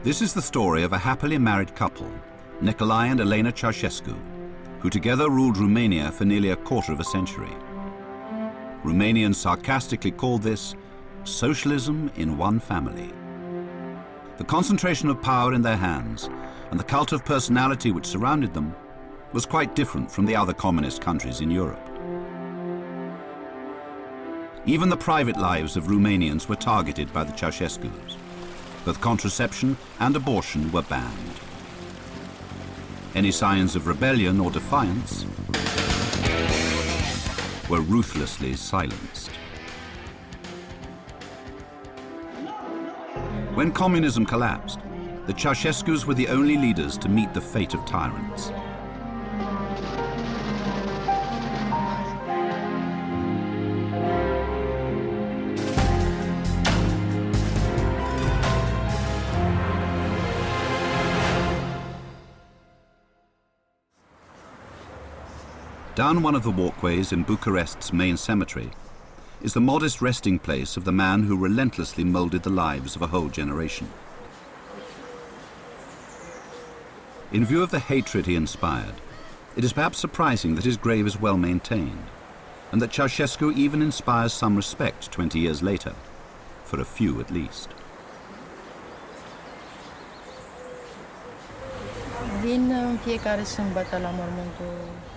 This is the story of a happily married couple, Nicolae and Elena Ceausescu, who together ruled Romania for nearly a quarter of a century. Romanians sarcastically called this socialism in one family. The concentration of power in their hands and the cult of personality which surrounded them was quite different from the other communist countries in Europe. Even the private lives of Romanians were targeted by the Ceausescus. Both contraception and abortion were banned. Any signs of rebellion or defiance were ruthlessly silenced. When communism collapsed, the Ceausescus were the only leaders to meet the fate of tyrants. Down one of the walkways in Bucharest's main cemetery is the modest resting place of the man who relentlessly molded the lives of a whole generation. In view of the hatred he inspired, it is perhaps surprising that his grave is well maintained, and that Ceausescu even inspires some respect 20 years later, for a few at least.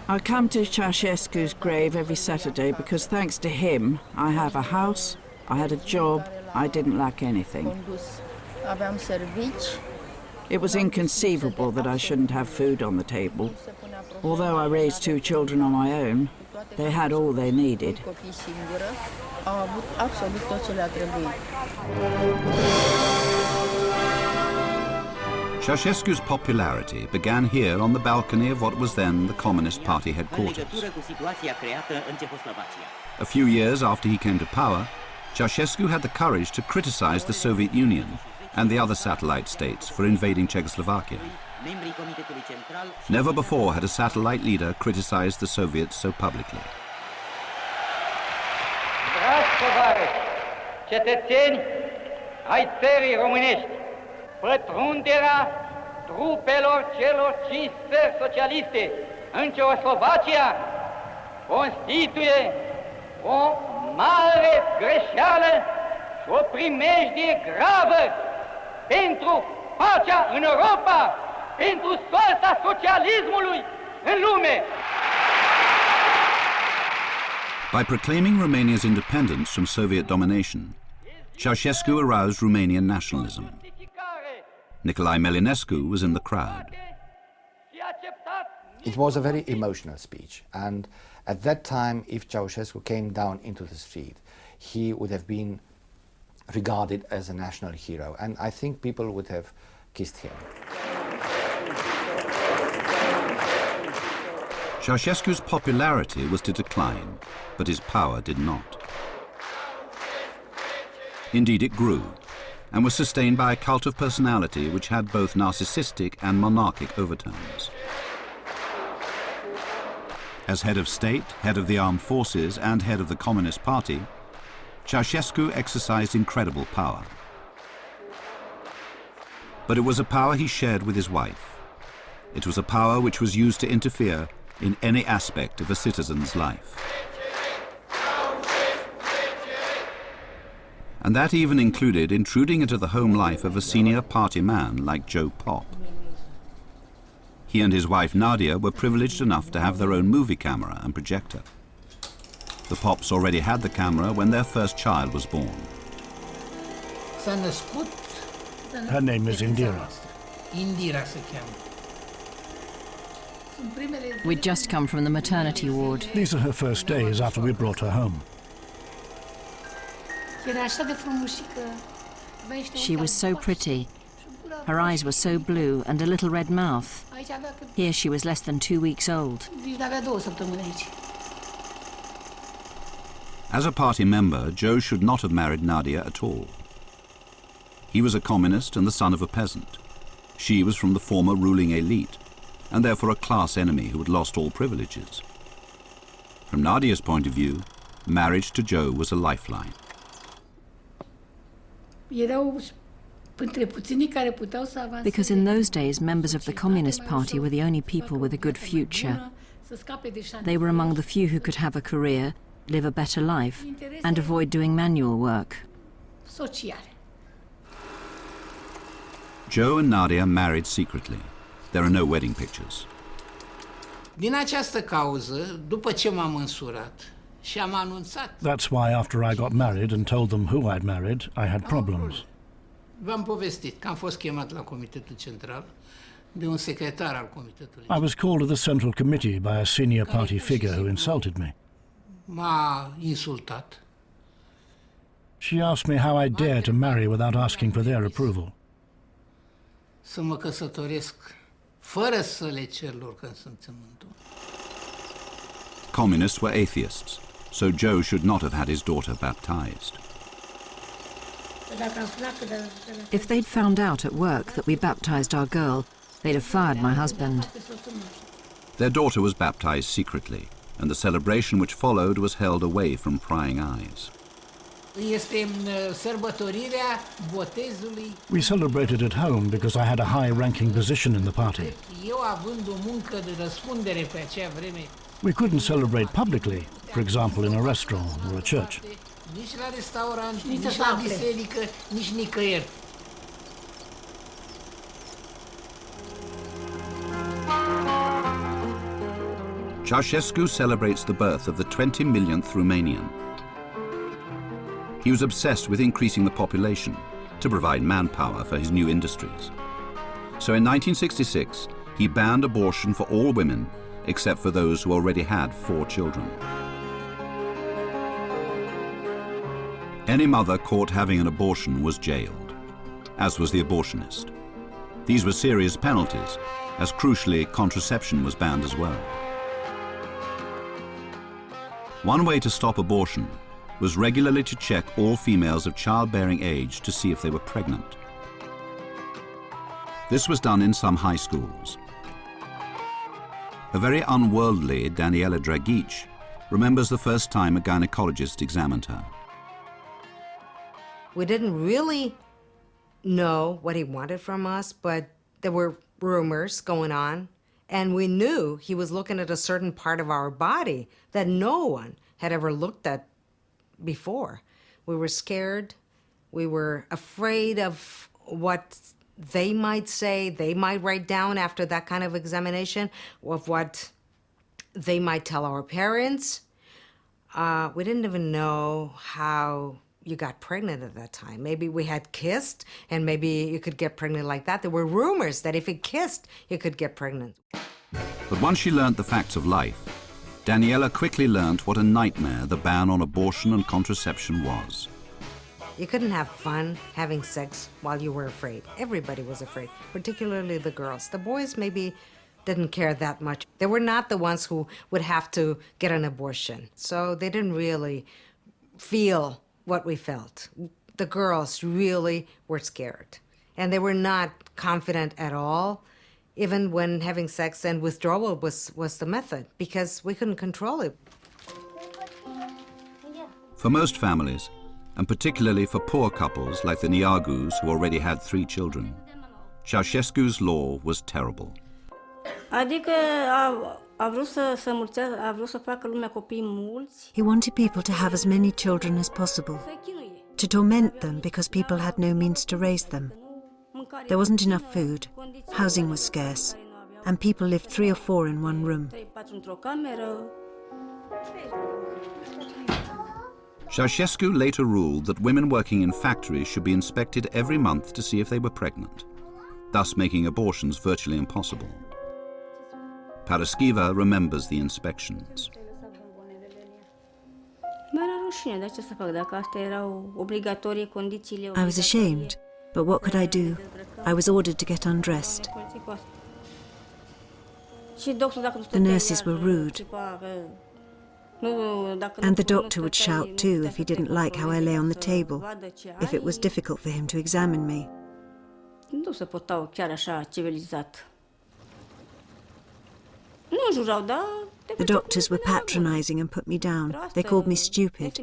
I come to Ceausescu's grave every Saturday because thanks to him, I have a house, I had a job, I didn't lack anything. It was inconceivable that I shouldn't have food on the table. Although I raised 2 children on my own, they had all they needed. Ceausescu's popularity began here on the balcony of what was then the Communist Party headquarters. A few years after he came to power, Ceausescu had the courage to criticize the Soviet Union and the other satellite states for invading Czechoslovakia. Never before had a satellite leader criticized the Soviets so publicly. Dragi tovarăși, cetățeni ai țării românești, pătrunderea trupelor celor 5 țări socialiste în Ceoslovacia constituie o mare greșeală și o primejdie gravă pentru pacea în Europa, pentru soarta socialismului în lume. By proclaiming Romania's independence from Soviet domination, Ceausescu aroused Romanian nationalism. Nicolae Melinescu was in the crowd. It was a very emotional speech, and at that time, if Ceausescu came down into the street, he would have been regarded as a national hero, and I think people would have kissed him. Ceausescu's popularity was to decline, but his power did not. Indeed, it grew, and was sustained by a cult of personality which had both narcissistic and monarchic overtones. As head of state, head of the armed forces, and head of the Communist Party, Ceausescu exercised incredible power. But it was a power he shared with his wife. It was a power which was used to interfere in any aspect of a citizen's life. And that even included intruding into the home life of a senior party man like Joe Pop. He and his wife Nadia were privileged enough to have their own movie camera and projector. The Pops already had the camera when their first child was born. Her name is Indira. We'd just come from the maternity ward. These are her first days after we brought her home. She was so pretty. Her eyes were so blue and a little red mouth. Here she was less than 2 weeks old. As a party member, Joe should not have married Nadia at all. He was a communist and the son of a peasant. She was from the former ruling elite, and therefore a class enemy who had lost all privileges. From Nadia's point of view, marriage to Joe was a lifeline. Because in those days, members of the Communist Party were the only people with a good future. They were among the few who could have a career, live a better life, and avoid doing manual work. Joe and Nadia married secretly. There are no wedding pictures. Din această cauză, după ce m-am însurat și am anunțat... That's why after I got married and told them who I'd married, I had problems. V-am povestit că am fost chemat la Comitetul Central de un secretar al Comitetului. I was called to the Central Committee by a senior party figure who insulted me. M-a insultat. She asked me how I dare to marry without asking for their approval. Să mă căsătoresc fără să le cer lor consimțământul. Communists were atheists, so Joe should not have had his daughter baptized. If they'd found out at work that we baptized our girl, they'd have fired my husband. Their daughter was baptized secretly, and the celebration which followed was held away from prying eyes. Este sărbătorirea botezului. We celebrated at home because I had a high-ranking position in the party. Eu având o muncă de răspundere pe acea vreme. We couldn't celebrate publicly, for example in a restaurant or a church. Nici la restaurant, nici la biserică, nici nicăieri. Ceausescu celebrates the birth of the 20 millionth Romanian. He was obsessed with increasing the population to provide manpower for his new industries. So in 1966, he banned abortion for all women except for those who already had 4 children. Any mother caught having an abortion was jailed, as was the abortionist. These were serious penalties, as crucially, contraception was banned as well. One way to stop abortion was regularly to check all females of childbearing age to see if they were pregnant. This was done in some high schools. A very unworldly Daniela Dragic remembers the first time a gynecologist examined her. We didn't really know what he wanted from us, but there were rumors going on, and we knew he was looking at a certain part of our body that no one had ever looked at before. We were scared. We were afraid of what they might say, they might write down after that kind of examination, of what they might tell our parents. We didn't even know how you got pregnant at that time. Maybe we had kissed, and maybe you could get pregnant like that. There were rumors that if you kissed, you could get pregnant. But once she learnt the facts of life, Daniela quickly learnt what a nightmare the ban on abortion and contraception was. You couldn't have fun having sex while you were afraid. Everybody was afraid, particularly the girls. The boys maybe didn't care that much. They were not the ones who would have to get an abortion, so they didn't really feel what we felt. The girls really were scared, and they were not confident at all, even when having sex, and withdrawal was the method, because we couldn't control it. For most families, and particularly for poor couples like the Niagus who already had 3 children, Ceausescu's law was terrible. He wanted people to have as many children as possible, to torment them because people had no means to raise them. There wasn't enough food, housing was scarce, and people lived 3 or 4 in one room. Ceausescu later ruled that women working in factories should be inspected every month to see if they were pregnant, thus making abortions virtually impossible. Paraskiva remembers the inspections. I was ashamed, but what could I do? I was ordered to get undressed. The nurses were rude, and the doctor would shout too if he didn't like how I lay on the table, if it was difficult for him to examine me. The doctors were patronizing and put me down. They called me stupid.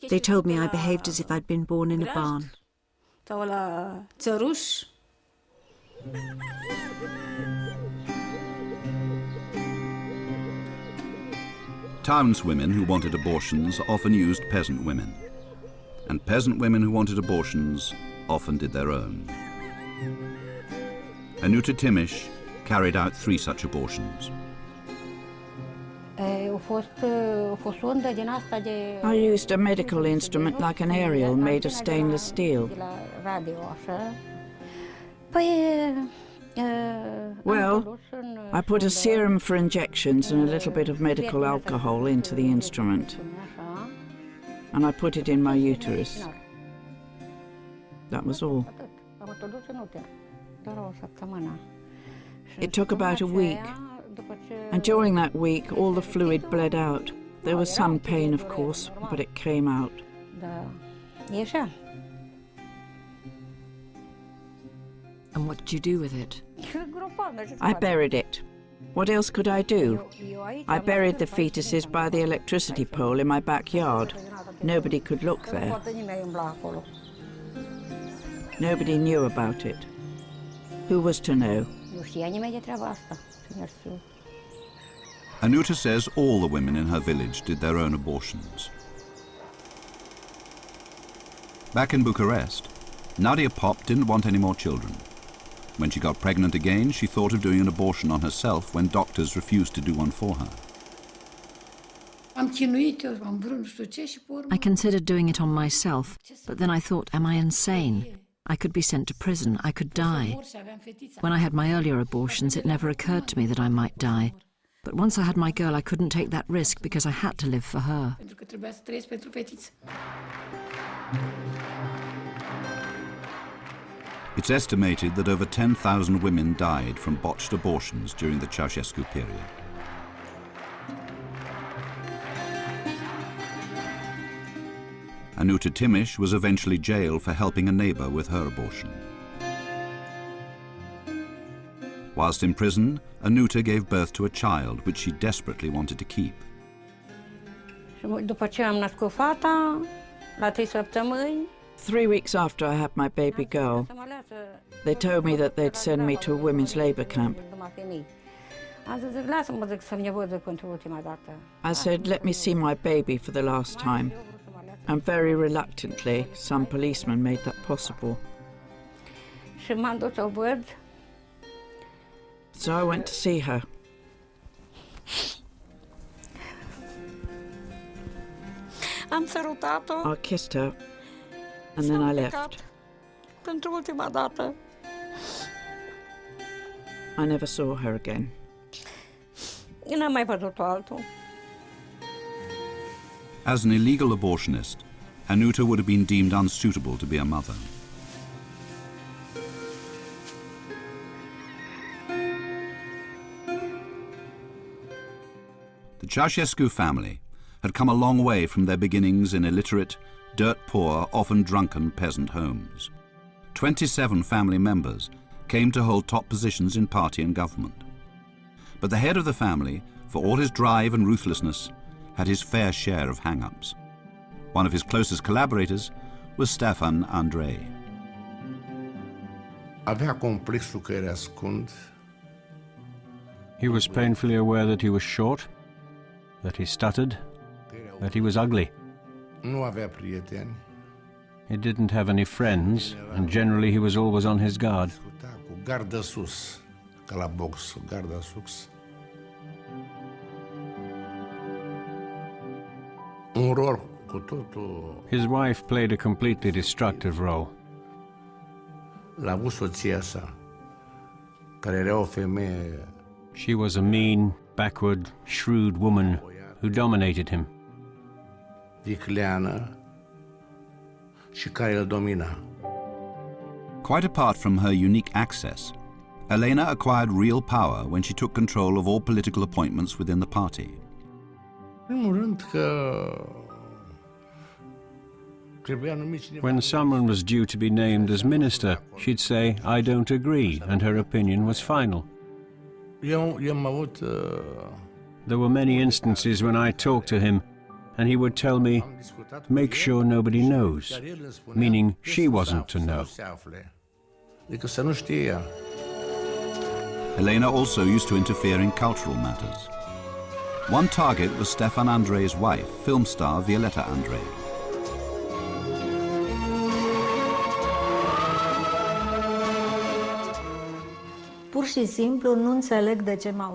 They told me I behaved as if I'd been born in a barn. Townswomen who wanted abortions often used peasant women, and peasant women who wanted abortions often did their own. Anuta Timish carried out 3 such abortions. I used a medical instrument like an aerial made of stainless steel. Well, I put a serum for injections and a little bit of medical alcohol into the instrument, and I put it in my uterus. That was all. It took about a week, and during that week all the fluid bled out. There was some pain, of course, but it came out. And what did you do with it? I buried it. What else could I do? I buried the fetuses by the electricity pole in my backyard. Nobody could look there. Nobody knew about it. Who was to know? Anuta says all the women in her village did their own abortions. Back in Bucharest, Nadia Pop didn't want any more children. When she got pregnant again, she thought of doing an abortion on herself when doctors refused to do one for her. I considered doing it on myself, but then I thought, am I insane? I could be sent to prison, I could die. When I had my earlier abortions, it never occurred to me that I might die. But once I had my girl, I couldn't take that risk because I had to live for her. It's estimated that over 10,000 women died from botched abortions during the Ceausescu period. Anuta Timish was eventually jailed for helping a neighbor with her abortion. Whilst in prison, Anuta gave birth to a child which she desperately wanted to keep. 3 weeks after I had my baby girl, they told me that they'd send me to a women's labour camp. I said, let me see my baby for the last time. And very reluctantly, some policemen made that possible. So I went to see her. I kissed her, and then I left. I never saw her again. As an illegal abortionist, Anuta would have been deemed unsuitable to be a mother. The Ceausescu family had come a long way from their beginnings in illiterate, dirt-poor, often drunken peasant homes. 27 family members came to hold top positions in party and government. But the head of the family, for all his drive and ruthlessness, had his fair share of hang-ups. One of his closest collaborators was Stefan Andrei. He was painfully aware that he was short, that he stuttered, that he was ugly. He didn't have any friends, and generally he was always on his guard. His wife played a completely destructive role. She was a mean, backward, shrewd woman who dominated him. Quite apart from her unique access, Elena acquired real power when she took control of all political appointments within the party. When someone was due to be named as minister, she'd say, "I don't agree," and her opinion was final. There were many instances when I talked to him, and he would tell me, make sure nobody knows, meaning she wasn't to know. Elena also used to interfere in cultural matters. One target was Stefan Andrei's wife, film star Violeta Andrei.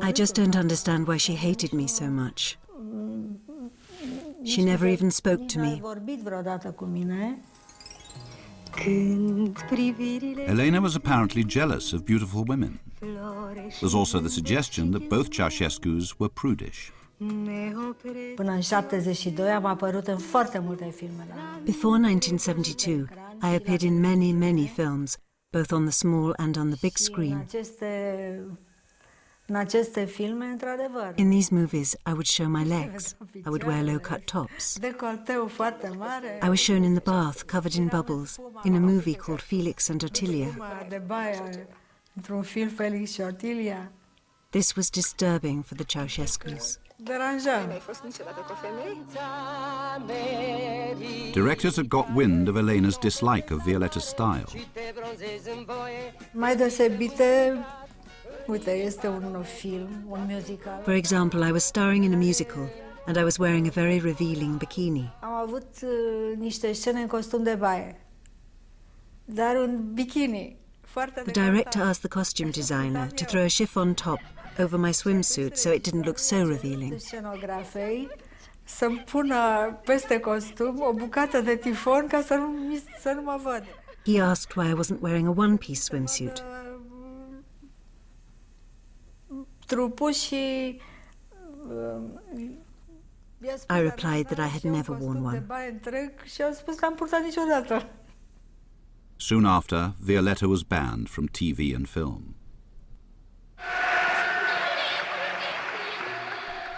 I just don't understand why she hated me so much. She never even spoke to me. Elena was apparently jealous of beautiful women. There's also the suggestion that both Ceausescus were prudish. Before 1972, I appeared in many, many films, both on the small and on the big screen. In these movies, I would show my legs. I would wear low-cut tops. I was shown in the bath, covered in bubbles, in a movie called Felix and Ottilia. This was disturbing for the Ceausescus. Directors had got wind of Elena's dislike of Violeta's style. For example, I was starring in a musical, and I was wearing a very revealing bikini. The director asked the costume designer to throw a chiffon top over my swimsuit so it didn't look so revealing. He asked why I wasn't wearing a one-piece swimsuit. I replied that I had never worn one. Soon after, Violeta was banned from TV and film.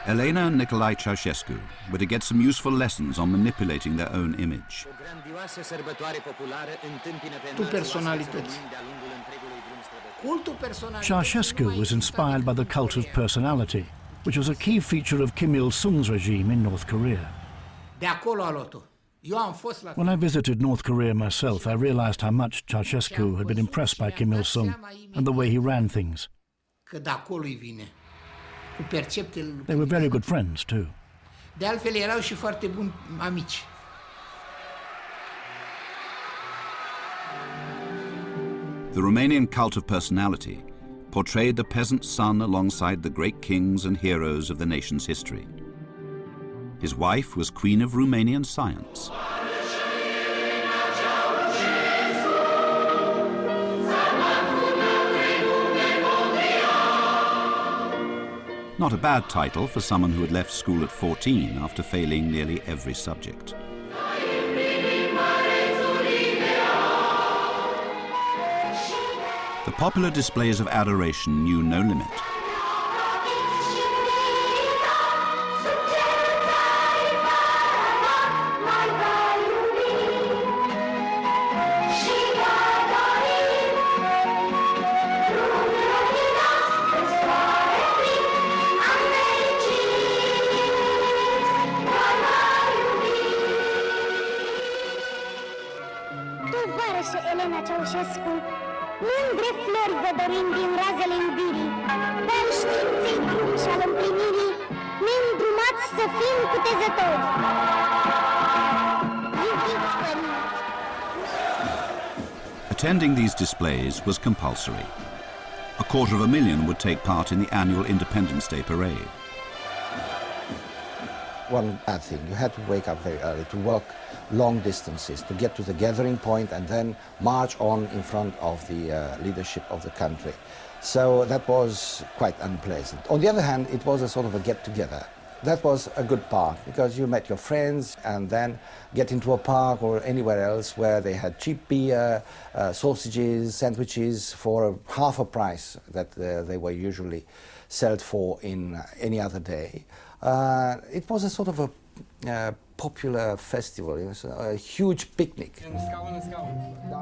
Elena and Nicolae Ceausescu were to get some useful lessons on manipulating their own image. Ceausescu was inspired by the cult of personality, which was a key feature of Kim Il-sung's regime in North Korea. When I visited North Korea myself, I realized how much Ceausescu had been impressed by Kim Il-sung and the way he ran things. They were very good friends, too. De altfel erau și foarte buni amici. The Romanian cult of personality portrayed the peasant son alongside the great kings and heroes of the nation's history. His wife was Queen of Romanian science. Not a bad title for someone who had left school at 14 after failing nearly every subject. The popular displays of adoration knew no limit. Elena Ceausescu, mândre flori vă dorim din razele iubirii, dar științei și al împlinirii ne îndrumați să fim cutezători. Iubiți părinți! Attending these displays was compulsory. 250,000 would take part in the annual Independence Day parade. One bad thing, you had to wake up very early to walk long distances to get to the gathering point and then march on in front of the leadership of the country. So that was quite unpleasant. On the other hand, it was a sort of a get-together. That was a good part because you met your friends and then get into a park or anywhere else where they had cheap beer, sausages, sandwiches for half a price that they were usually sold for in any other day. It was a sort of a popular festival. It was a huge picnic.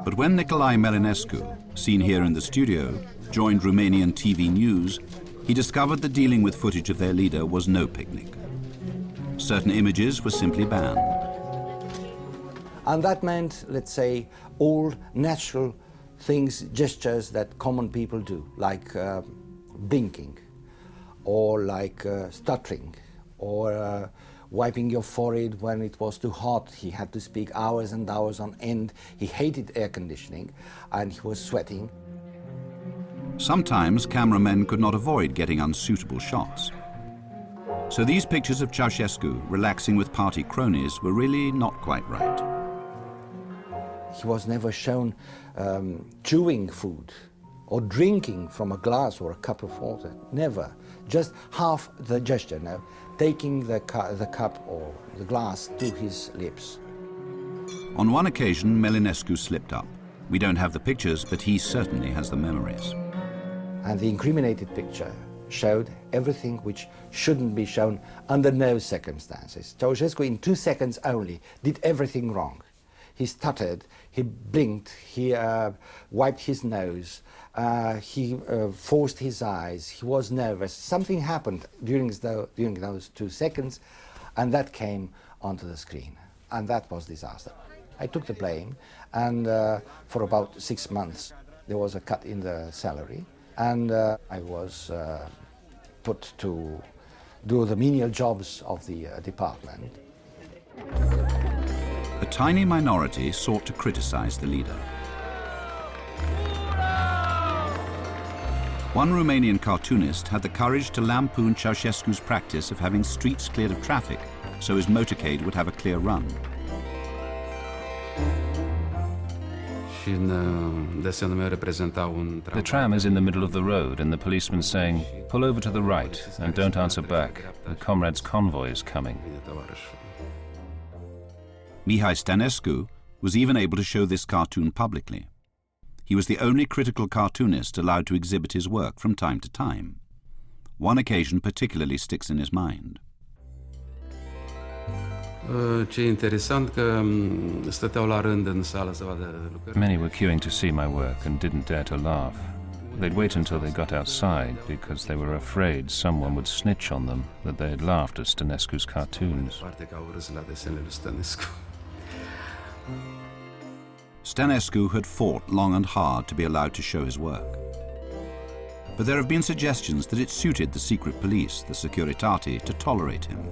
But when Nicolae Melinescu, seen here in the studio, joined Romanian TV News, he discovered that dealing with footage of their leader was no picnic. Certain images were simply banned. And that meant, let's say, all natural things, gestures that common people do, like blinking, or like stuttering, or wiping your forehead when it was too hot. He had to speak hours and hours on end. He hated air conditioning, and he was sweating. Sometimes cameramen could not avoid getting unsuitable shots. So these pictures of Ceausescu relaxing with party cronies were really not quite right. He was never shown chewing food or drinking from a glass or a cup of water. Never. Just half the gesture now, taking the cup or the glass to his lips. On one occasion, Melinescu slipped up. We don't have the pictures, but he certainly has the memories. And the incriminated picture showed everything which shouldn't be shown under no circumstances. Ceausescu, in 2 seconds only, did everything wrong. He stuttered, he blinked, he wiped his nose, he forced his eyes, he was nervous. Something happened during those 2 seconds, and that came onto the screen. And that was disaster. I took the blame, and for about 6 months there was a cut in the salary, and I was put to do the menial jobs of the department. A tiny minority sought to criticize the leader. One Romanian cartoonist had the courage to lampoon Ceausescu's practice of having streets cleared of traffic so his motorcade would have a clear run. The tram is in the middle of the road and the policeman's saying, "Pull over to the right and don't answer back. The comrades' convoy is coming." Mihai Stănescu was even able to show this cartoon publicly. He was the only critical cartoonist allowed to exhibit his work from time to time. One occasion particularly sticks in his mind. Many were queuing to see my work and didn't dare to laugh. They'd wait until they got outside because they were afraid someone would snitch on them that they had laughed at Stănescu's cartoons. Stănescu had fought long and hard to be allowed to show his work. But there have been suggestions that it suited the secret police, the Securitate, to tolerate him.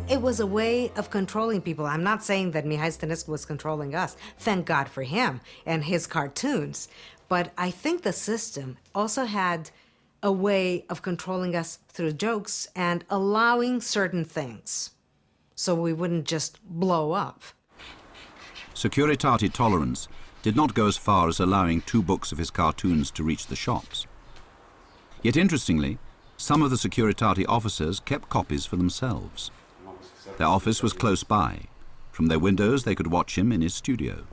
It was a way of controlling people. I'm not saying that Mihai Stănescu was controlling us. Thank God for him and his cartoons. But I think the system also had a way of controlling us through jokes and allowing certain things so we wouldn't just blow up. Securitate tolerance did not go as far as allowing 2 books of his cartoons to reach the shops. Yet interestingly, some of the Securitate officers kept copies for themselves. Their office was close by. From their windows they could watch him in his studio.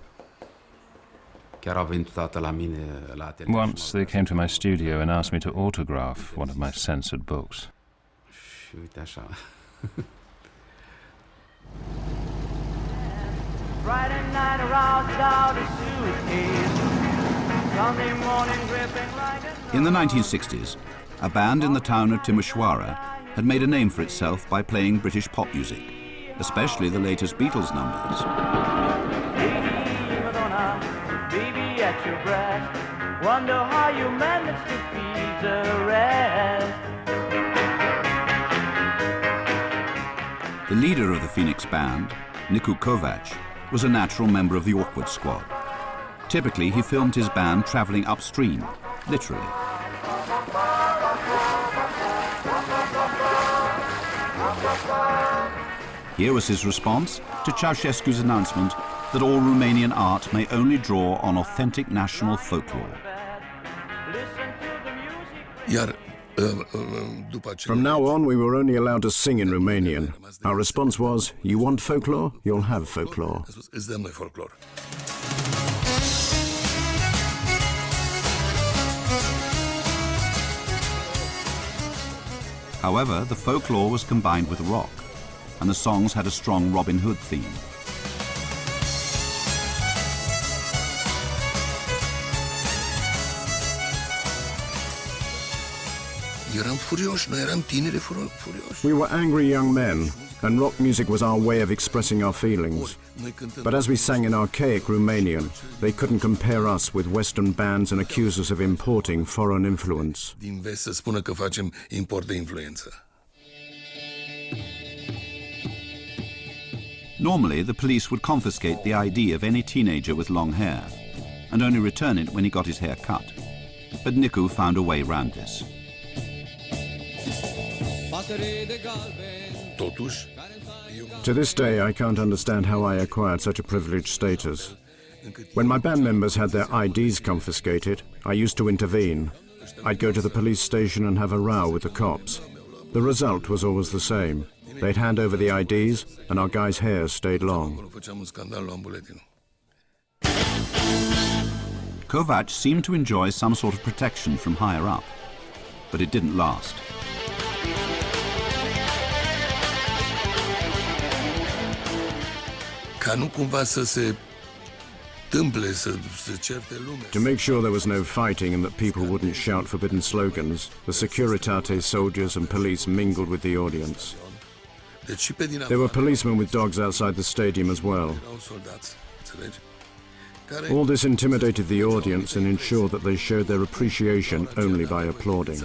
Once they came to my studio and asked me to autograph one of my censored books. In the 1960s, a band in the town of Timișoara had made a name for itself by playing British pop music, especially the latest Beatles numbers. Baby at your breast, wonder how you managed to please the rest. The leader of the Phoenix band, Nicu Kovac, was a natural member of the Awkward Squad. Typically, he filmed his band traveling upstream, literally. Here was his response to Ceausescu's announcement that all Romanian art may only draw on authentic national folklore. From now on, we were only allowed to sing in Romanian. Our response was, "You want folklore? You'll have folklore." However, the folklore was combined with rock, and the songs had a strong Robin Hood theme. We were angry young men, and rock music was our way of expressing our feelings. But as we sang in archaic Romanian, they couldn't compare us with Western bands and accuse us of importing foreign influence. Normally, the police would confiscate the ID of any teenager with long hair and only return it when he got his hair cut. But Nicu found a way round this. To this day, I can't understand how I acquired such a privileged status. When my band members had their IDs confiscated, I used to intervene. I'd go to the police station and have a row with the cops. The result was always the same. They'd hand over the IDs, and our guys' hair stayed long. Kovac seemed to enjoy some sort of protection from higher up, but it didn't last. To make sure there was no fighting and that people wouldn't shout forbidden slogans, the Securitate soldiers and police mingled with the audience. There were policemen with dogs outside the stadium as well. All this intimidated the audience and ensured that they showed their appreciation only by applauding.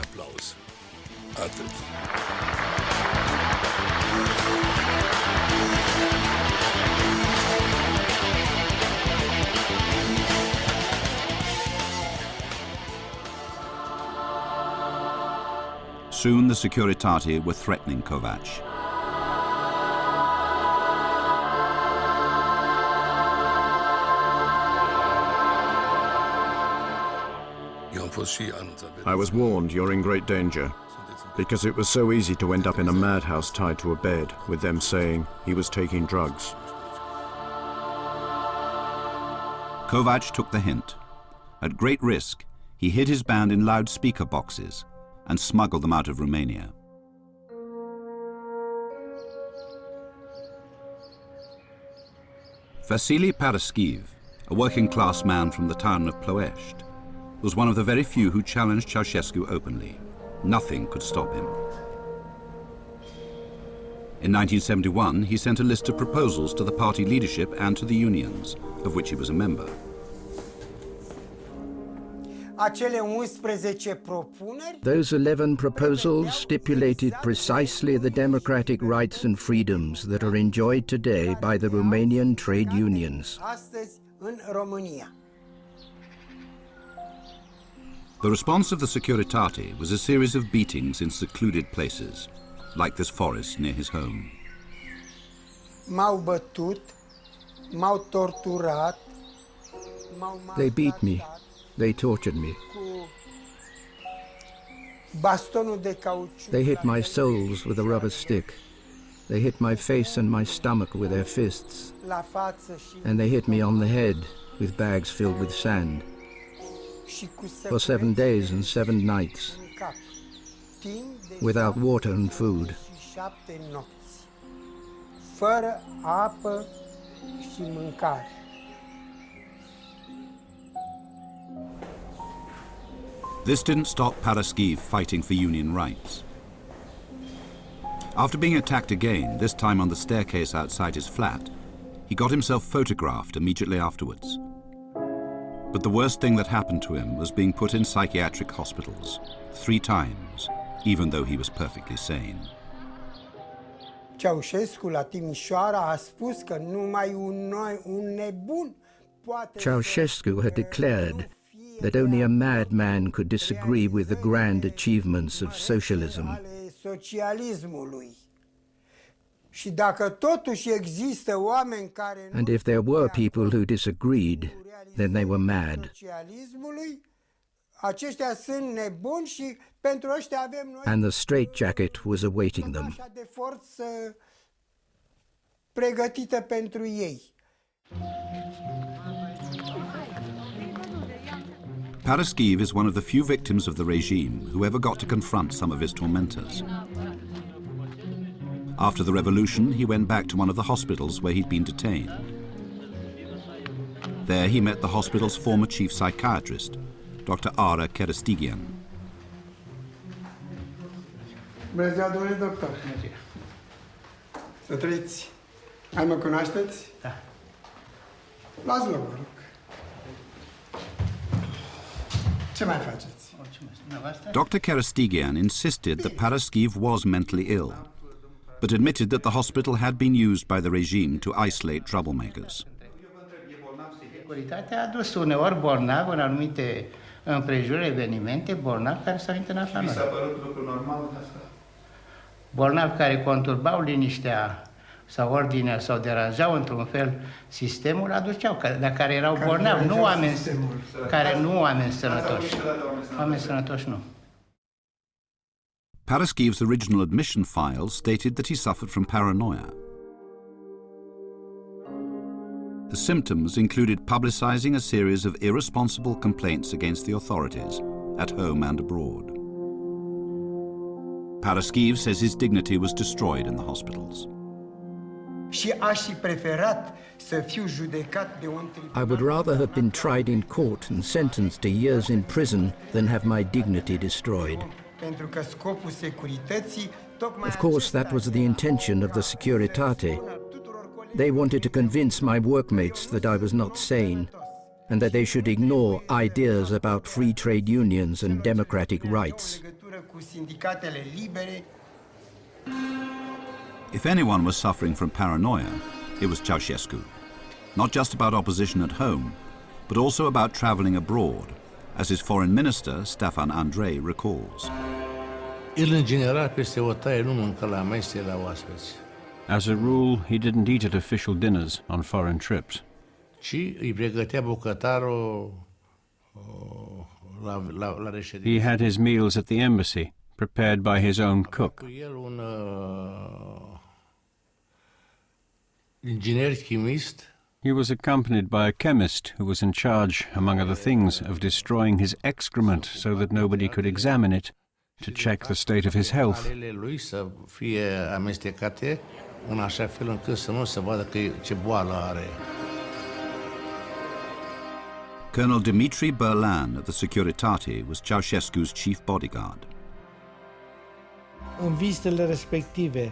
Soon the Securitate were threatening Kovac. I was warned, you're in great danger, because it was so easy to end up in a madhouse tied to a bed, with them saying he was taking drugs. Kovac took the hint. At great risk, he hid his band in loudspeaker boxes and smuggled them out of Romania. Vasily Paraschiv, a working-class man from the town of Ploiești, was one of the very few who challenged Ceausescu openly. Nothing could stop him. In 1971, he sent a list of proposals to the party leadership and to the unions, of which he was a member. Those 11 proposals stipulated precisely the democratic rights and freedoms that are enjoyed today by the Romanian trade unions. The response of the Securitate was a series of beatings in secluded places, like this forest near his home. They beat me. They tortured me. They hit my soles with a rubber stick. They hit my face and my stomach with their fists. And they hit me on the head with bags filled with sand. For 7 days and 7 nights, without water and food. This didn't stop Paraschiv fighting for union rights. After being attacked again, this time on the staircase outside his flat, he got himself photographed immediately afterwards. But the worst thing that happened to him was being put in psychiatric hospitals 3 times, even though he was perfectly sane. Ceausescu la Timișoara a spus că numai un nebun poate. Ceausescu had declared that only a madman could disagree with the grand achievements of socialism. And if there were people who disagreed, then they were mad. And the straitjacket was awaiting them. Paraschiv is one of the few victims of the regime who ever got to confront some of his tormentors. After the revolution, he went back to one of the hospitals where he'd been detained. There he met the hospital's former chief psychiatrist, Dr. Ara Kerestigyan. Bună ziua, domnule doctor. Bună ziua. Să trăiți. Hai, mă cunoașteți? Da. Luați loc, vă rog. Ce mai faceți? Dr. Karastigian insisted that Paraschiv was mentally ill, but admitted that the hospital had been used by the regime to isolate troublemakers. Securitatea a dus uneori bolnavi în anumite împrejurări, evenimente, bolnavi care s-au internat la noi. Mi s-a părut lucru normal asta? Bolnavi care conturbau liniștea sau ordinea sau deranjau într-un fel sistemul, aduceau, dar care erau bolnavi, nu oameni care nu oameni sănătoși. Oameni sănătoși nu. Paraschiv's original admission file stated that he suffered from paranoia. The symptoms included publicizing a series of irresponsible complaints against the authorities, at home and abroad. Paraschiv says his dignity was destroyed in the hospitals. Și aș fi preferat să fiu judecat de un tribunal. I would rather have been tried in court and sentenced to years in prison than have my dignity destroyed. Pentru că scopul securității tocmai Of course, that was the intention of the Securitate. They wanted to convince my workmates that I was not sane and that they should ignore ideas about free trade unions and democratic rights. If anyone was suffering from paranoia, it was Ceausescu. Not just about opposition at home, but also about traveling abroad, as his foreign minister, Stefan Andrei, recalls. As a rule, he didn't eat at official dinners on foreign trips. He had his meals at the embassy, prepared by his own cook. He was accompanied by a chemist who was in charge, among other things, of destroying his excrement so that nobody could examine it to check the state of his health. Colonel Dmitry Berlan at the Securitate was Ceausescu's chief bodyguard. În vizitele respective,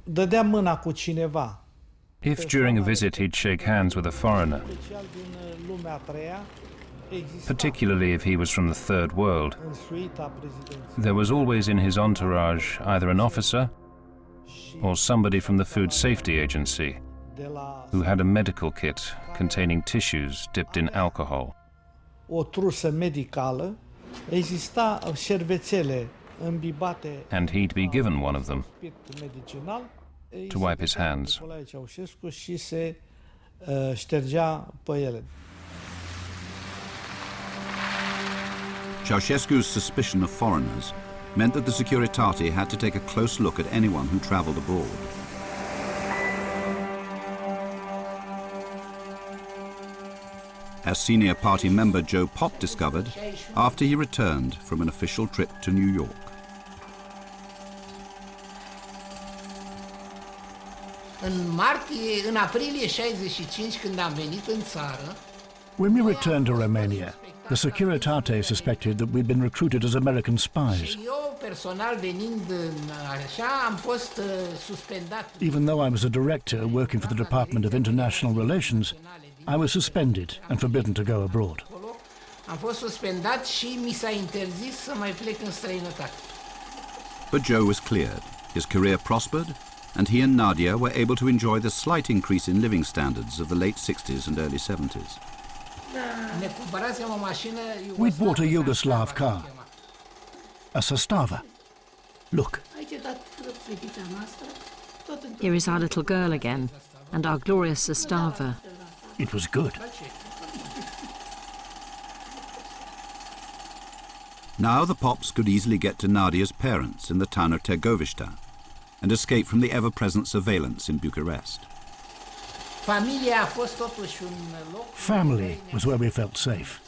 dădea mâna cu cineva. If during a visit he'd shake hands with a foreigner, particularly if he was from the Third World, there was always in his entourage either an officer or somebody from the Food Safety Agency who had a medical kit containing tissues dipped in alcohol. O trusă medicală, exista șervețele îmbibate. And he'd be given one of them medicinal, to wipe his hands. Și se ștergea pe ele. Ceausescu's suspicion of foreigners meant that the Securitate had to take a close look at anyone who traveled abroad. As senior party member Joe Pop discovered after he returned from an official trip to New York. În aprilie 65, când am venit în țară, when we returned to Romania, the Securitate suspected that we'd been recruited as American spies. eu personal venind așa, am fost suspendat. Even though I was a director working for the Department of International Relations, I was suspended and forbidden to go abroad. Am fost suspendat și mi s-a interzis să mai plec în străinătate. But Joe was cleared, his career prospered, and he and Nadia were able to enjoy the slight increase in living standards of the late 60s and early 70s. We'd bought a Yugoslav car, a Sastava. Look. Here is our little girl again, and our glorious Zastava. It was good. Now the Pops could easily get to Nadia's parents in the town of Târgoviște and escape from the ever-present surveillance in Bucharest. Family was where we felt safe.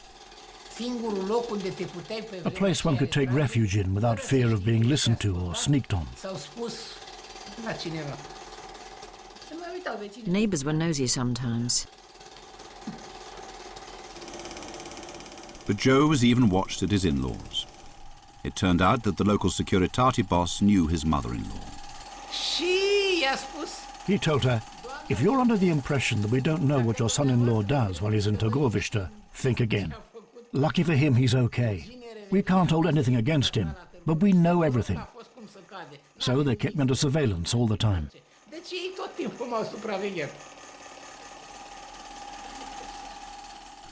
A place one could take refuge in without fear of being listened to or sneaked on. Neighbours were nosy sometimes. But Joe was even watched at his in-laws. It turned out that the local Securitate boss knew his mother-in-law. He told her, if you're under the impression that we don't know what your son-in-law does while he's in Târgoviște, think again. Lucky for him, he's okay. We can't hold anything against him, but we know everything. So they kept me under surveillance all the time.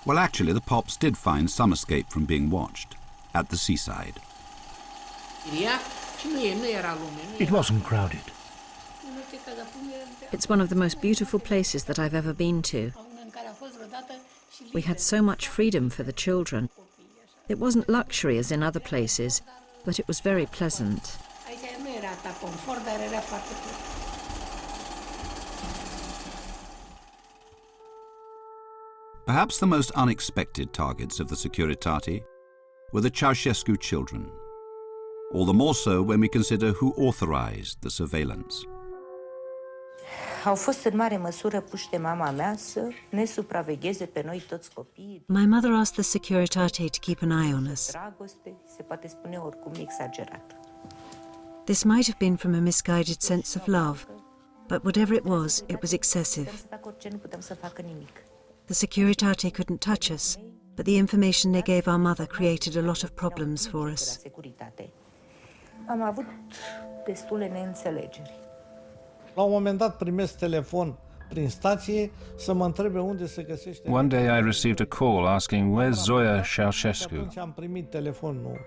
Well, actually, the Pops did find some escape from being watched, at the seaside. It wasn't crowded. It's one of the most beautiful places that I've ever been to. We had so much freedom for the children. It wasn't luxury as in other places, but it was very pleasant. Perhaps the most unexpected targets of the Securitate were the Ceausescu children, all the more so when we consider who authorized the surveillance. Au fost în mare măsură puși de mama mea să ne supravegheze pe noi toți copiii. My mother asked the Securitate to keep an eye on us. Dragoste, se poate spune oricum exagerat. This might have been from a misguided sense of love, but whatever it was excessive. The Securitate couldn't touch us, but the information they gave our mother created a lot of problems for us. Am avut destule neînțelegeri. La un moment dat primesc telefon prin stație să mă întrebe unde se găsește. One day I received a call asking where's Zoya Ceausescu. Atunci am primit telefonul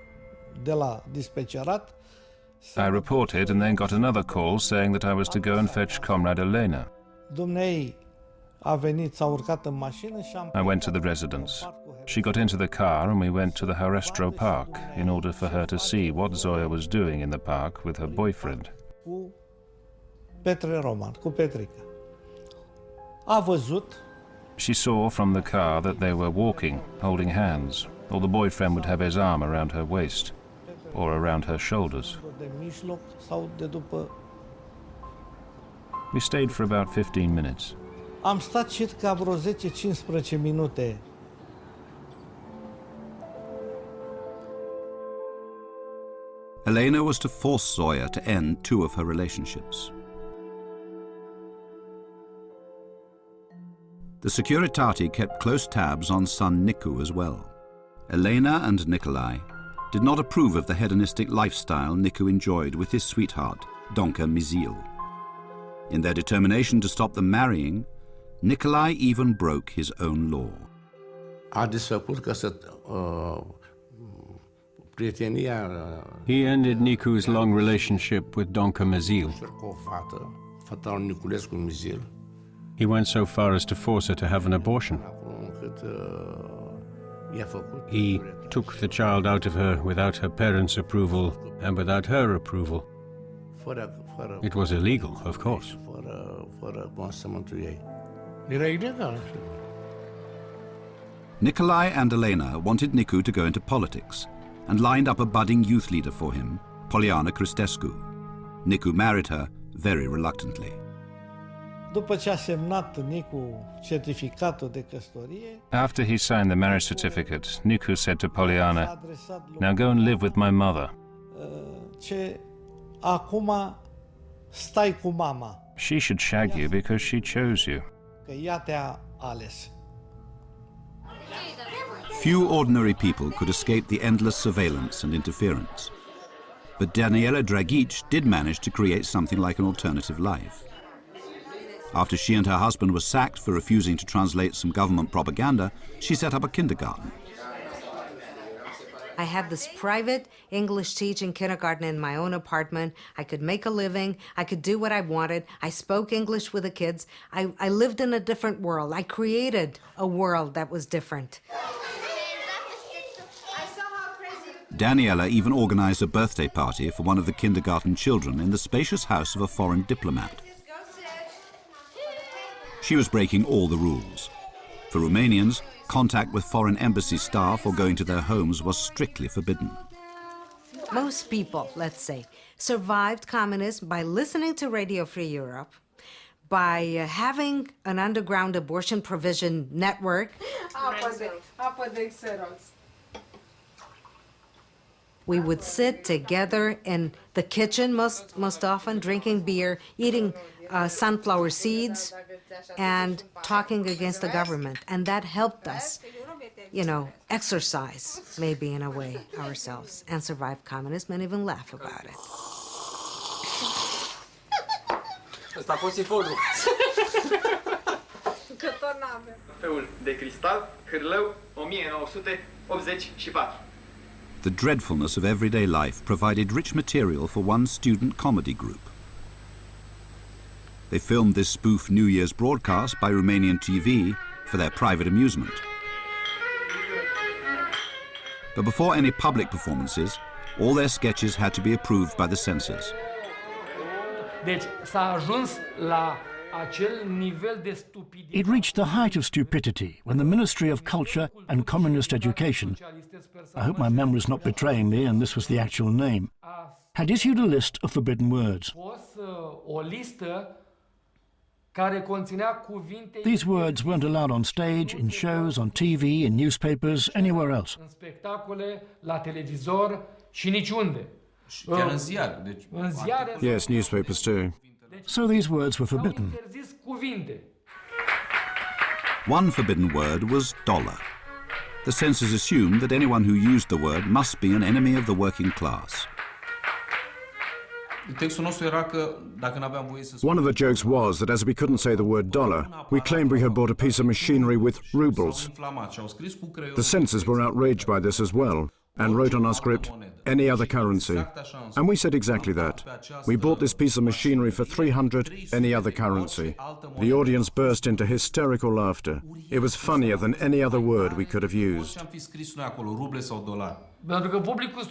de la dispecerat. I reported and then got another call saying that I was to go and fetch Comrade Elena. Dumnezeu a venit, s-a urcat în mașină și am... I went to the residence. She got into the car and we went to the Harestro Park in order for her to see what Zoya was doing in the park with her boyfriend. Cu Petre Roman, cu Petrica. A văzut. She saw from the car that they were walking, holding hands, or the boyfriend would have his arm around her waist or around her shoulders. De mijloc sau de după. We stayed for about 15 minutes. Am stat circa vreo 10-15 minute. Elena was to force Zoya to end two of her relationships. The Securitate kept close tabs on son Nicu as well. Elena and Nicolae did not approve of the hedonistic lifestyle Nicu enjoyed with his sweetheart, Donca Mizil. In their determination to stop them marrying, Nicolae even broke his own law. He ended Nicu's long relationship with Donca Mizil. He went so far as to force her to have an abortion. He took the child out of her without her parents' approval and without her approval. It was illegal, of course. Nicolae and Elena wanted Nicu to go into politics and lined up a budding youth leader for him, Poliana Cristescu. Nicu married her very reluctantly. După ce a semnat Nicu certificatul de căsătorie, after he signed the marriage certificate, Nicu said to Poliana, "Now go and live with my mother." Ce acum stai cu mama. She should shag you because she chose you. Că ea te-a ales. Few ordinary people could escape the endless surveillance and interference. But Daniela Dragic did manage to create something like an alternative life. After she and her husband were sacked for refusing to translate some government propaganda, she set up a kindergarten. I had this private English teaching kindergarten in my own apartment. I could make a living. I could do what I wanted. I spoke English with the kids. I lived in a different world. I created a world that was different. Daniela even organized a birthday party for one of the kindergarten children in the spacious house of a foreign diplomat. She was breaking all the rules. For Romanians, contact with foreign embassy staff or going to their homes was strictly forbidden. Most people, let's say, survived communism by listening to Radio Free Europe, by having an underground abortion provision network. We would sit together in the kitchen most often, drinking beer, eating sunflower seeds, and talking against the government. And that helped us, you know, exercise, maybe in a way, ourselves, and survive communism and even laugh about it. Ăsta a fost sifonul. Feul de cristal, Hârlău, 1984. The dreadfulness of everyday life provided rich material for one student comedy group. They filmed this spoof New Year's broadcast by Romanian TV for their private amusement. But before any public performances, all their sketches had to be approved by the censors. Deci s-a ajuns la acel nivel de stupiditate. It reached the height of stupidity when the Ministry of Culture and Communist Education, I hope my memory's not betraying me and this was the actual name, had issued a list of forbidden words. O listă care conținea cuvinte. These words weren't allowed on stage, in shows, on TV, in newspapers, anywhere else. În spectacole, la televizor și niciunde. Chiar în ziar. Deci, în ziare. Yes, newspapers too. So these words were forbidden. One forbidden word was dollar. The censors assumed that anyone who used the word must be an enemy of the working class. One of the jokes was that as we couldn't say the word dollar, we claimed we had bought a piece of machinery with rubles. The censors were outraged by this as well and wrote on our script, any other currency. And we said exactly that. We bought this piece of machinery for 300, any other currency. The audience burst into hysterical laughter. It was funnier than any other word we could have used.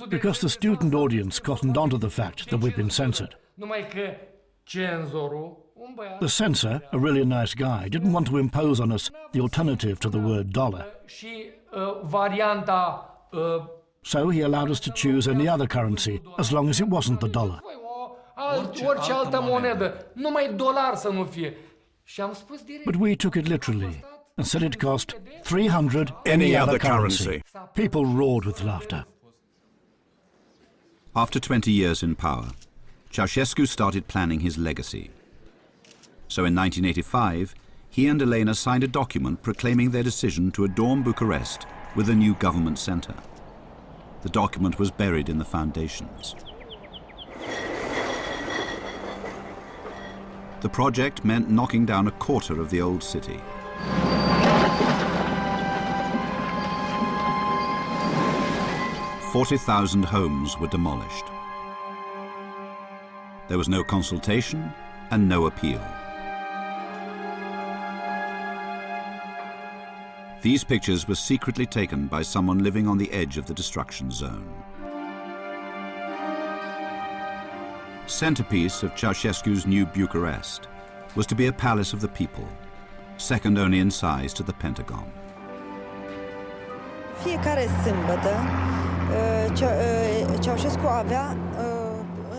Because the student audience cottoned onto the fact that we'd been censored. The censor, a really nice guy, didn't want to impose on us the alternative to the word dollar. So he allowed us to choose any other currency, as long as it wasn't the dollar. Orice altă monedă, numai dolar să nu fie. Și am spus direct. But we took it literally and said it cost 300 any other currency. People roared with laughter. After 20 years in power, Ceausescu started planning his legacy. So in 1985, he and Elena signed a document proclaiming their decision to adorn Bucharest with a new government centre. The document was buried in the foundations. The project meant knocking down a quarter of the old city. "40,000 homes were demolished. There was no consultation and no appeal. These pictures were secretly taken by someone living on the edge of the destruction zone. Centerpiece of Ceausescu's new Bucharest was to be a palace of the people, second only in size to the Pentagon. Fiecare sâmbătă, Ceausescu avea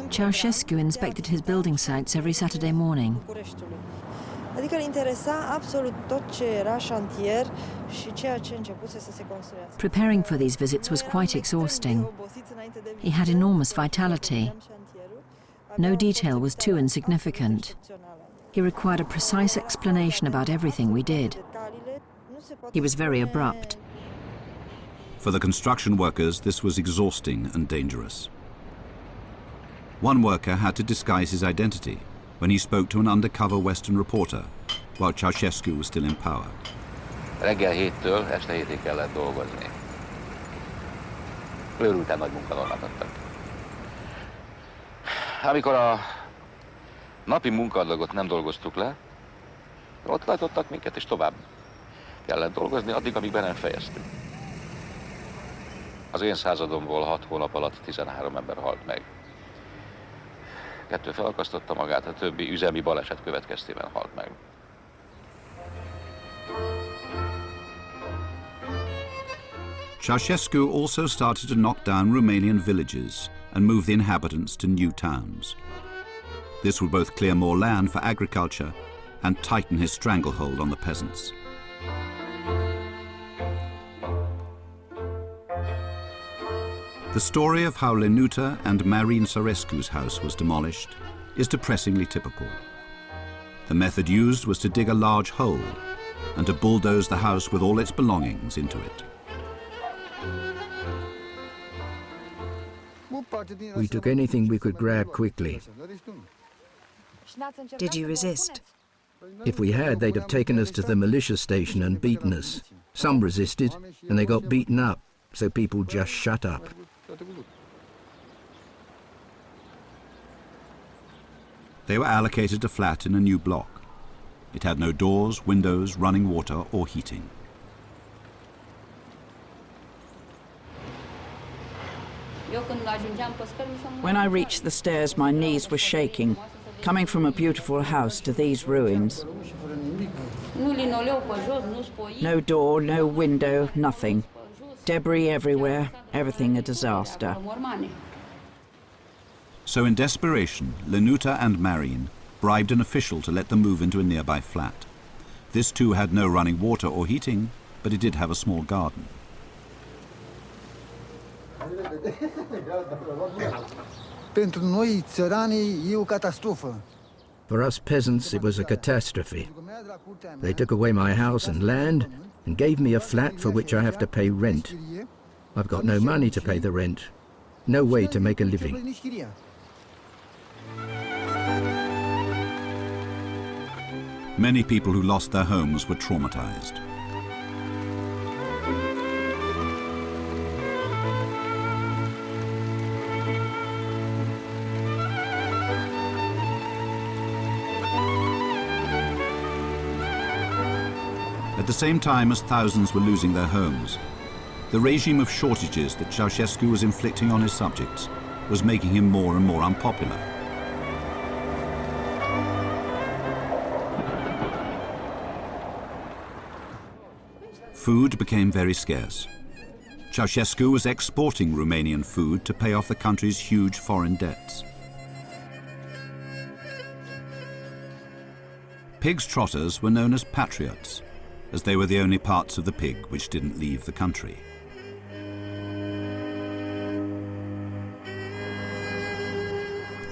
Ceausescu inspected his building sites every Saturday morning. Adică îl interesa absolut tot ce era șantier și ceea ce începuse să se construiască. Preparing for these visits was quite exhausting. He had enormous vitality. No detail was too insignificant. He required a precise explanation about everything we did. He was very abrupt. For the construction workers, this was exhausting and dangerous. One worker had to disguise his identity when he spoke to an undercover Western reporter while Ceausescu was still in power. Reggel 7-től este 7-ig kellett dolgozni. Őrülten nagy munkanormát adtak. Amikor a napi munkadagot nem dolgoztuk le, ott látottak minket, és tovább kellett dolgozni, addig, amíg be nem fejeztük. Az én századomból 6 hónap alatt 13 ember halt meg. 2 felakasztotta magát, a többi üzemi baleset következtében halt meg. Ceausescu also started to knock down Romanian villages and move the inhabitants to new towns. This would both clear more land for agriculture and tighten his stranglehold on the peasants. The story of how Lenuta and Marin Sărescu's house was demolished is depressingly typical. The method used was to dig a large hole and to bulldoze the house with all its belongings into it. We took anything we could grab quickly. Did you resist? If we had, they'd have taken us to the militia station and beaten us. Some resisted, and they got beaten up, so people just shut up. They were allocated a flat in a new block. It had no doors, windows, running water, or heating. When I reached the stairs, my knees were shaking, coming from a beautiful house to these ruins. No door, no window, nothing. Debris everywhere, everything a disaster. So in desperation, Lenuta and Marin bribed an official to let them move into a nearby flat. This too had no running water or heating, but it did have a small garden. For us peasants, it was a catastrophe. They took away my house and land and gave me a flat for which I have to pay rent. I've got no money to pay the rent, no way to make a living. Many people who lost their homes were traumatized. At the same time as thousands were losing their homes, the regime of shortages that Ceausescu was inflicting on his subjects was making him more and more unpopular. Food became very scarce. Ceausescu was exporting Romanian food to pay off the country's huge foreign debts. Pig's trotters were known as patriots, as they were the only parts of the pig which didn't leave the country.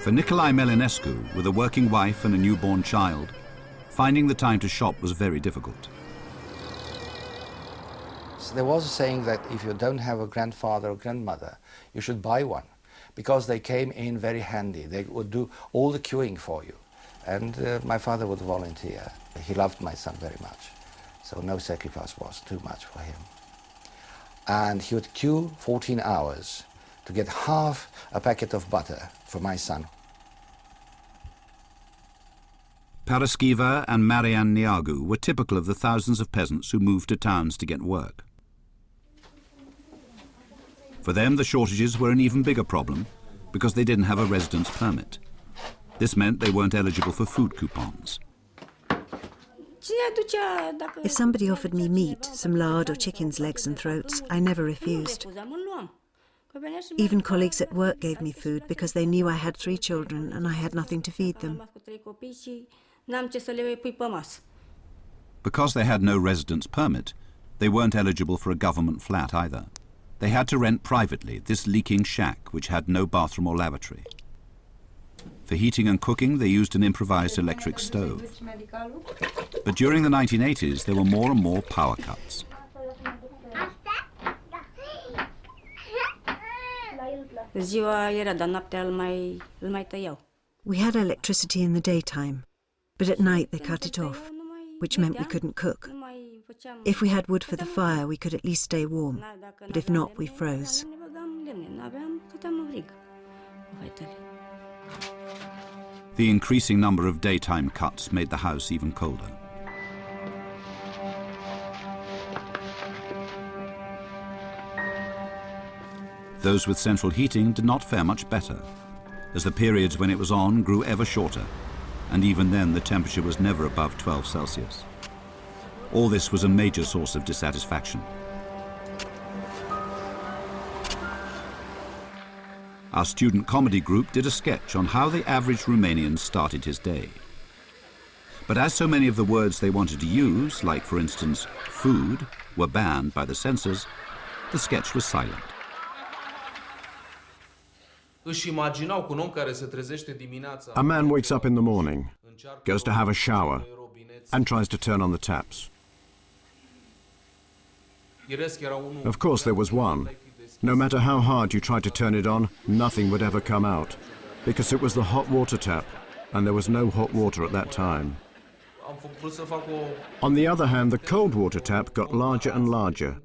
For Nicolae Melinescu, with a working wife and a newborn child, finding the time to shop was very difficult. So there was a saying that if you don't have a grandfather or grandmother, you should buy one, because they came in very handy. They would do all the queuing for you. And my father would volunteer. He loved my son very much, so no sacrifice was too much for him. And he would queue 14 hours to get half a packet of butter for my son. Paraskiva and Marian Niagu were typical of the thousands of peasants who moved to towns to get work. For them, the shortages were an even bigger problem because they didn't have a residence permit. This meant they weren't eligible for food coupons. If somebody offered me meat, some lard or chicken's legs and throats, I never refused. Even colleagues at work gave me food because they knew I had 3 children and I had nothing to feed them. Because they had no residence permit, they weren't eligible for a government flat either. They had to rent privately this leaking shack which had no bathroom or lavatory. For heating and cooking, they used an improvised electric stove. But during the 1980s, there were more and more power cuts. We had electricity in the daytime, but at night they cut it off, which meant we couldn't cook. If we had wood for the fire, we could at least stay warm, but if not, we froze. The increasing number of daytime cuts made the house even colder. Those with central heating did not fare much better, as the periods when it was on grew ever shorter, and even then the temperature was never above 12 Celsius. All this was a major source of dissatisfaction. Our student comedy group did a sketch on how the average Romanian started his day. But as so many of the words they wanted to use, like for instance, food, were banned by the censors, the sketch was silent. A man wakes up in the morning, goes to have a shower, and tries to turn on the taps. Of course, there was one. No matter how hard you tried to turn it on, nothing would ever come out, because it was the hot water tap, and there was no hot water at that time. On the other hand, the cold water tap got larger and larger.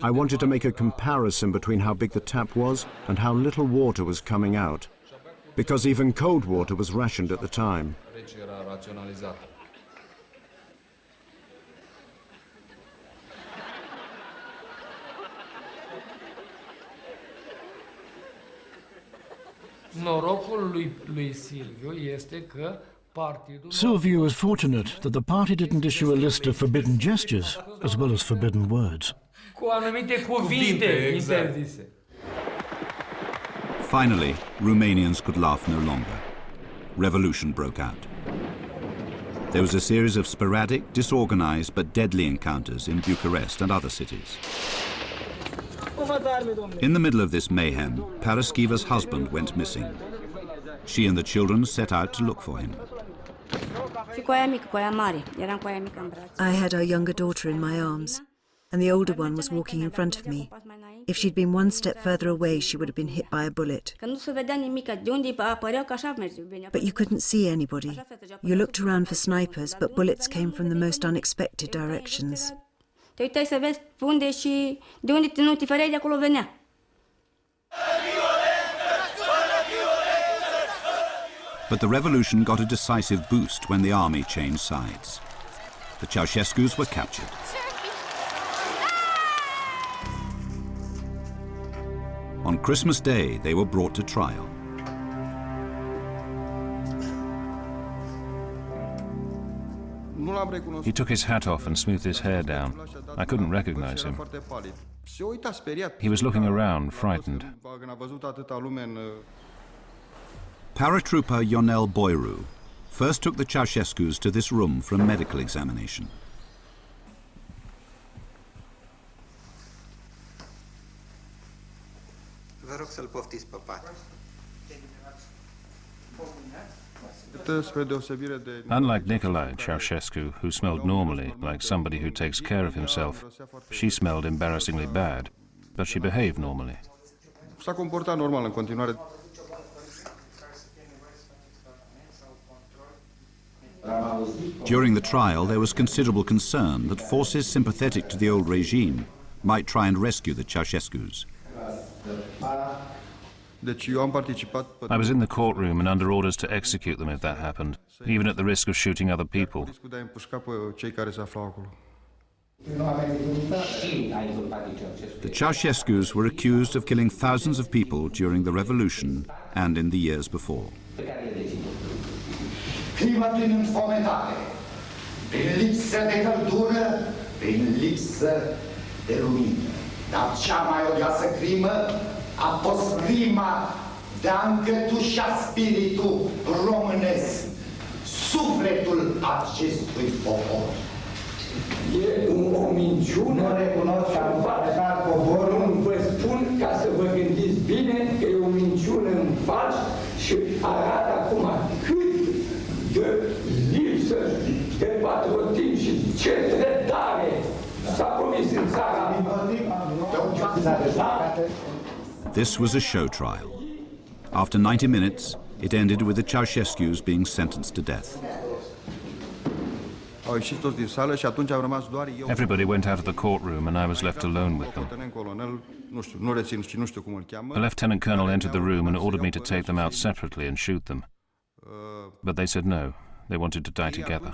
I wanted to make a comparison between how big the tap was and how little water was coming out, because even cold water was rationed at the time. Norocul lui Silviu este că partidul... Silviu was fortunate that the party didn't issue a list of forbidden gestures as well as forbidden words. Cu anumite cuvinte interzise. Finally, Romanians could laugh no longer. Revolution broke out. There was a series of sporadic, disorganized but deadly encounters in Bucharest and other cities. In the middle of this mayhem, Paraskiva's husband went missing. She and the children set out to look for him. I had our younger daughter in my arms, and the older one was walking in front of me. If she'd been one step further away, she would have been hit by a bullet. But you couldn't see anybody. You looked around for snipers, but bullets came from the most unexpected directions. Te uitai să vezi unde și de unde nu te fereai, de acolo venea. But the revolution got a decisive boost when the army changed sides. The Ceausescus were captured. On Christmas Day, they were brought to trial. He took his hat off and smoothed his hair down. I couldn't recognize him. He was looking around, frightened. Paratrooper Ionel Boiru first took the Ceausescus to this room for a medical examination. Vă rog să-l poftiți pe pat. Unlike Nicolae Ceausescu, who smelled normally, like somebody who takes care of himself, she smelled embarrassingly bad, but she behaved normally. S-a comportat normal în continuare. During the trial, there was considerable concern that forces sympathetic to the old regime might try and rescue the Ceausescus. I was in the courtroom and under orders to execute them if that happened, even at the risk of shooting other people. The Ceausescus were accused of killing thousands of people during the revolution and in the years before. Crimă prin înfometare, prin lipsă de căldură, prin lipsă de lumină. Dar cea mai odioasă crimă a fost crima de a încătușa spiritul românesc, sufletul acestui popor. E o minciună, nu recunosc că am arătat poporul, vă spun ca să vă gândiți bine că e o minciună în faci și arată acum cât de lipsă de patriotism și ce trădare s-a promis în țara. This was a show trial. After 90 minutes, it ended with the Ceausescus being sentenced to death. Everybody went out of the courtroom and I was left alone with them. A lieutenant colonel entered the room and ordered me to take them out separately and shoot them. But they said no. They wanted to die together.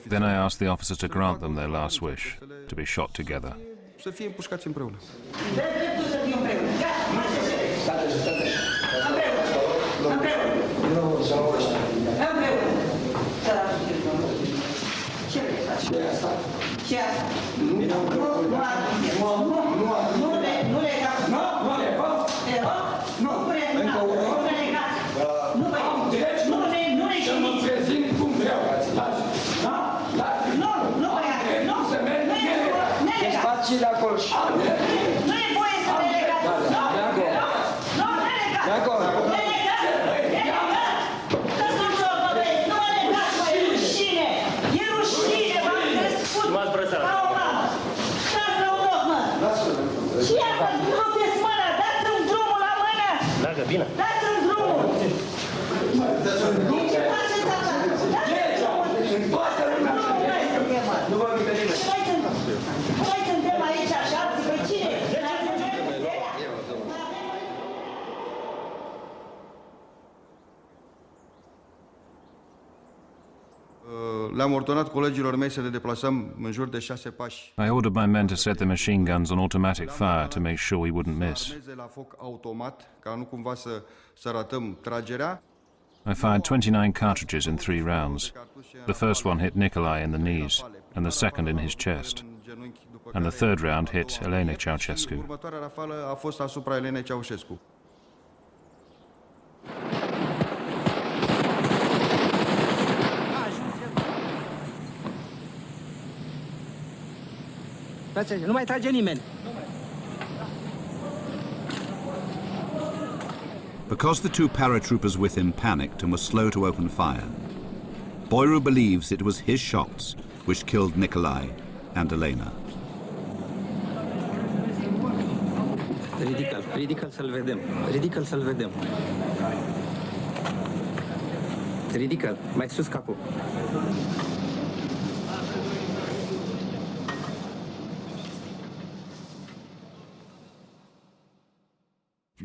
Then I asked the officers to grant them their last wish, to be shot together. și de acolo. Nu e voie să te legați. Nu, nu legați. De acolo. Și asta, rupeți mâna, dați-mi drumul la mână! Dacă bine. Dați-mi drumul! Ce faceți asta? Dați-mi drumul! Nu vă uite nimeni. Noi suntem aici așa, pe cine? Le-am ordonat colegilor mei să ne deplasăm în jur de 6 pași. I ordered my men to set their machine guns on automatic fire to make sure we wouldn't miss. La foc automat, ca nu cumva să ratăm tragerea. I fired 29 cartridges in 3 rounds. The first one hit Nicolae in the knees, and the second in his chest. And the third round hit Elena Ceausescu. Următoarea rafală a fost asupra Elenei Ceausescu. Nu mai trage nimeni. Because the 2 paratroopers with him panicked and were slow to open fire, Boiru believes it was his shots which killed Nicolae and Elena. Ridică-l să-l vedem. Ridică-l să-l vedem. Ridică-l, mai sus capul.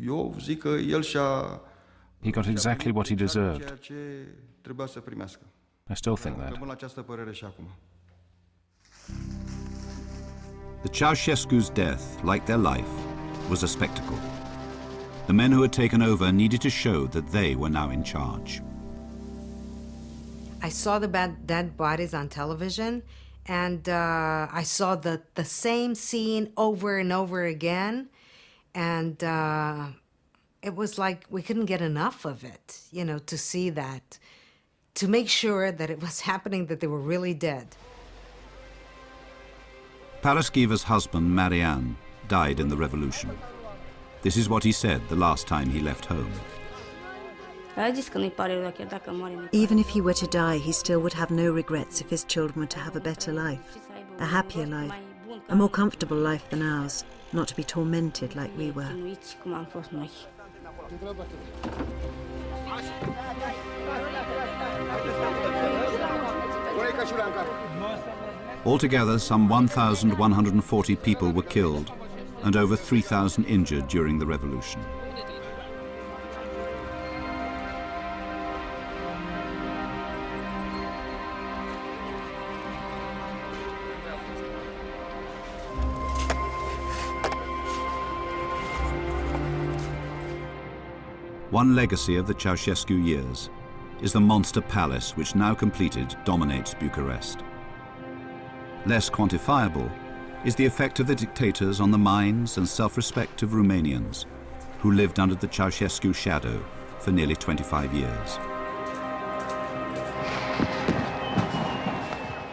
Eu zic că el și-a... He got exactly what he deserved. ceea ce trebuia să primească. I still think that. Rămân la această părere și acum. The Ceausescu's death, like their life, was a spectacle. The men who had taken over needed to show that they were now in charge. I saw the dead bodies on television, and I saw the same scene over and over again, and it was like we couldn't get enough of it, you know, to see that, to make sure that it was happening, that they were really dead. Paraskiva's husband, Marianne, died in the revolution. This is what he said the last time he left home. Even if he were to die, he still would have no regrets if his children were to have a better life, a happier life, a more comfortable life than ours, not to be tormented like we were. Altogether, some 1,140 people were killed and over 3,000 injured during the revolution. One legacy of the Ceausescu years is the monster palace which, now completed, dominates Bucharest. Less quantifiable is the effect of the dictators on the minds and self-respect of Romanians who lived under the Ceausescu shadow for nearly 25 years.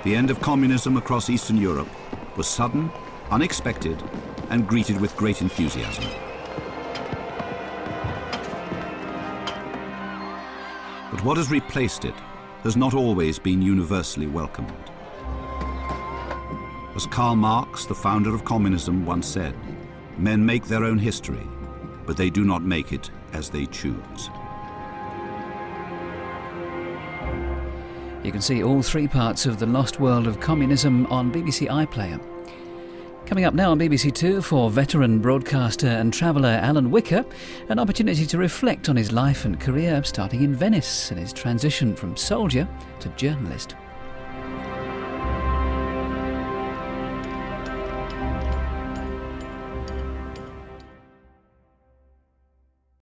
The end of communism across Eastern Europe was sudden, unexpected, and greeted with great enthusiasm. But what has replaced it has not always been universally welcomed. As Karl Marx, the founder of communism, once said, men make their own history, but they do not make it as they choose. You can see all 3 parts of The Lost World of Communism on BBC iPlayer. Coming up now on BBC Two for veteran broadcaster and traveller Alan Wicker, an opportunity to reflect on his life and career starting in Venice and his transition from soldier to journalist.